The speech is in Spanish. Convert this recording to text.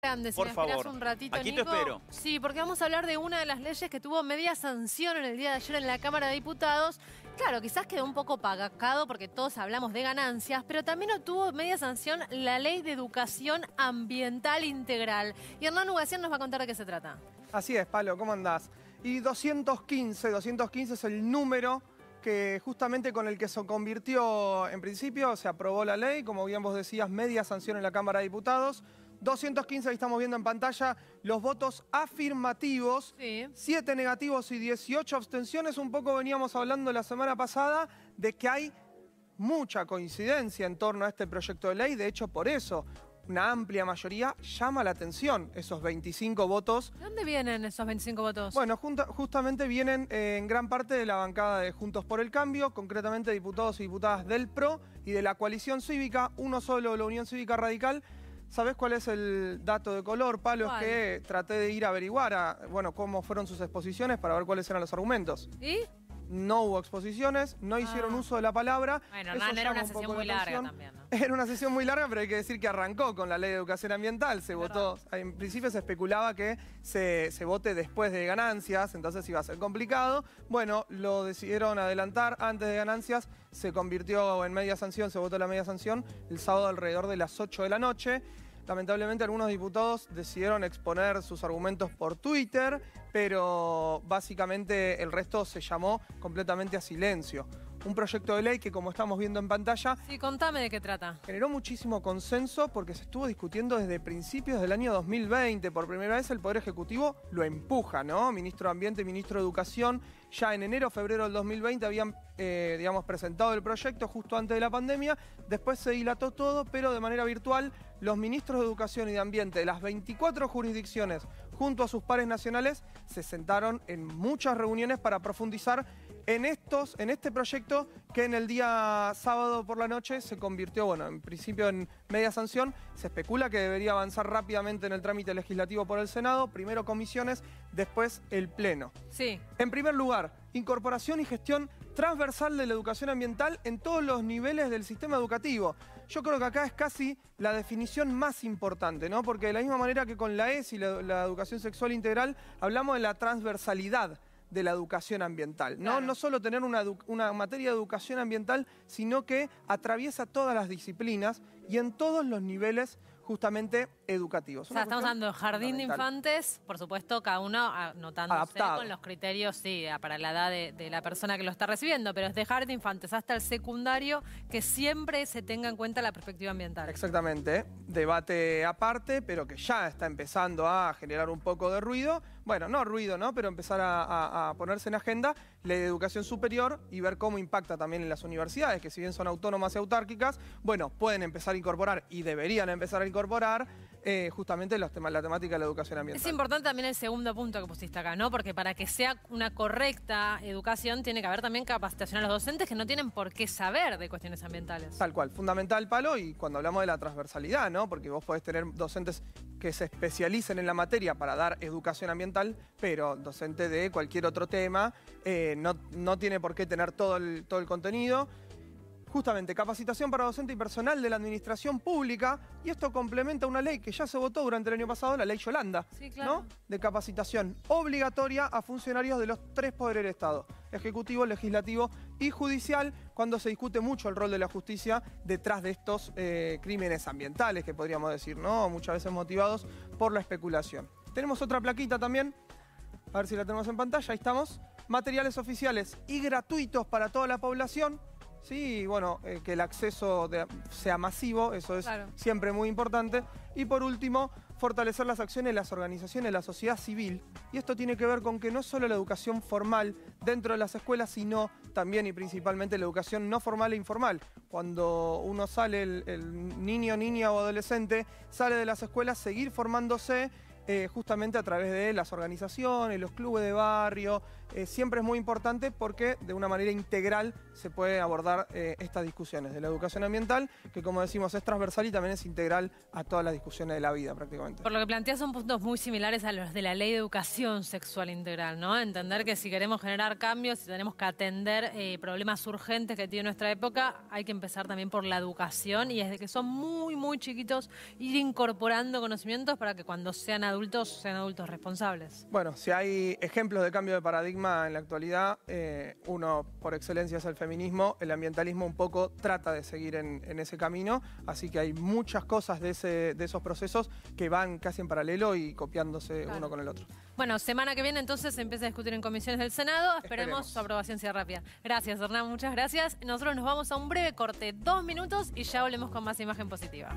grande, si Por me esperás favor. un ratito, Aquí Nico. te espero. Sí, porque vamos a hablar de una de las leyes que tuvo media sanción en el día de ayer en la Cámara de Diputados. Claro, quizás quedó un poco pagacado porque todos hablamos de ganancias, pero también obtuvo media sanción la Ley de Educación Ambiental Integral. Y Hernán Ugacián nos va a contar de qué se trata. Así es, Palo, ¿cómo andás? Y 215 es el número que justamente con el que se convirtió, en principio, se aprobó la ley, como bien vos decías, media sanción en la Cámara de Diputados. 215, ahí estamos viendo en pantalla los votos afirmativos, Sí. 7 negativos y 18 abstenciones. Un poco veníamos hablando la semana pasada de que hay mucha coincidencia en torno a este proyecto de ley. De hecho, por eso una amplia mayoría llama la atención esos 25 votos. ¿De dónde vienen esos 25 votos? Bueno, justamente vienen en gran parte de la bancada de Juntos por el Cambio, concretamente diputados y diputadas del PRO y de la coalición cívica, uno solo de la Unión Cívica Radical. ¿Sabés cuál es el dato de color, Palo? ¿Cuál? Es que traté de ir a averiguar cómo fueron sus exposiciones para ver cuáles eran los argumentos. ¿Y? No hubo exposiciones, no hicieron uso de la palabra. Bueno, Eso Hernán, era llama una un poco sesión muy la larga atención. también, ¿no? Era una sesión muy larga, pero hay que decir que arrancó con la Ley de Educación Ambiental. Se votó, en principio se especulaba que se vote después de ganancias, entonces iba a ser complicado. Bueno, lo decidieron adelantar antes de ganancias, se convirtió en media sanción, se votó la media sanción el sábado alrededor de las 8 de la noche. Lamentablemente algunos diputados decidieron exponer sus argumentos por Twitter, pero básicamente el resto se llamó completamente a silencio. Un proyecto de ley que, como estamos viendo en pantalla, Sí, contame de qué trata. generó muchísimo consenso porque se estuvo discutiendo desde principios del año 2020. Por primera vez el Poder Ejecutivo lo empuja, ¿no? Ministro de Ambiente y Ministro de Educación ya en enero, febrero del 2020 habían, presentado el proyecto justo antes de la pandemia. Después se dilató todo, pero de manera virtual. Los ministros de Educación y de Ambiente de las 24 jurisdicciones, junto a sus pares nacionales, se sentaron en muchas reuniones para profundizar en este proyecto que en el día sábado por la noche se convirtió, en principio en media sanción. Se especula que debería avanzar rápidamente en el trámite legislativo por el Senado, primero comisiones, después el Pleno. Sí. En primer lugar, incorporación y gestión transversal de la educación ambiental en todos los niveles del sistema educativo. Yo creo que acá es casi la definición más importante, ¿no? Porque de la misma manera que con la ES y la educación sexual integral, hablamos de la transversalidad de la educación ambiental, ¿no? Claro. No solo tener una materia de educación ambiental, sino que atraviesa todas las disciplinas y en todos los niveles justamente educativos. O sea, estamos hablando de jardín de fundamental. infantes, por supuesto, cada uno anotándose Adaptado. con los criterios, sí, para la edad de la persona que lo está recibiendo, pero desde jardín de infantes hasta el secundario, que siempre se tenga en cuenta la perspectiva ambiental. Exactamente, debate aparte, pero que ya está empezando a generar un poco de ruido. Bueno, no ruido, ¿no? Pero empezar a ponerse en agenda la educación superior y ver cómo impacta también en las universidades, que si bien son autónomas y autárquicas, pueden empezar a incorporar y deberían empezar a incorporar justamente la temática de la educación ambiental. Es importante también el segundo punto que pusiste acá, ¿no? Porque para que sea una correcta educación tiene que haber también capacitación a los docentes que no tienen por qué saber de cuestiones ambientales. Tal cual, fundamental, Palo, y cuando hablamos de la transversalidad, ¿no? Porque vos podés tener docentes que se especialicen en la materia para dar educación ambiental, pero docente de cualquier otro tema no tiene por qué tener todo el contenido. Justamente, capacitación para docente y personal de la administración pública, y esto complementa una ley que ya se votó durante el año pasado, la ley Yolanda, Sí, claro. ¿no? De capacitación obligatoria a funcionarios de los 3 poderes del Estado, ejecutivo, legislativo y judicial, cuando se discute mucho el rol de la justicia detrás de estos crímenes ambientales, que podríamos decir, ¿no? Muchas veces motivados por la especulación. Tenemos otra plaquita también, a ver si la tenemos en pantalla, ahí estamos. Materiales oficiales y gratuitos para toda la población. Sí, que el acceso sea masivo, eso es Claro. siempre muy importante. Y por último, fortalecer las acciones de las organizaciones de la sociedad civil. Y esto tiene que ver con que no solo la educación formal dentro de las escuelas, sino también y principalmente la educación no formal e informal. Cuando uno sale, el niño, niña o adolescente, sale de las escuelas, seguir formándose justamente a través de las organizaciones, los clubes de barrio, siempre es muy importante porque de una manera integral se puede abordar estas discusiones de la educación ambiental, que como decimos es transversal y también es integral a todas las discusiones de la vida prácticamente. Por lo que planteas son puntos muy similares a los de la Ley de Educación Sexual Integral, ¿no? Entender que si queremos generar cambios, si tenemos que atender problemas urgentes que tiene nuestra época, hay que empezar también por la educación y desde que son muy, muy chiquitos ir incorporando conocimientos para que cuando sean adultos responsables. Bueno, si hay ejemplos de cambio de paradigma en la actualidad, uno por excelencia es el feminismo, el ambientalismo un poco trata de seguir en ese camino, así que hay muchas cosas de esos procesos que van casi en paralelo y copiándose uno con el otro. Bueno, semana que viene entonces se empieza a discutir en comisiones del Senado, esperemos su aprobación sea rápida. Gracias, Hernán, muchas gracias. Nosotros nos vamos a un breve corte, 2 minutos y ya volvemos con más imagen positiva.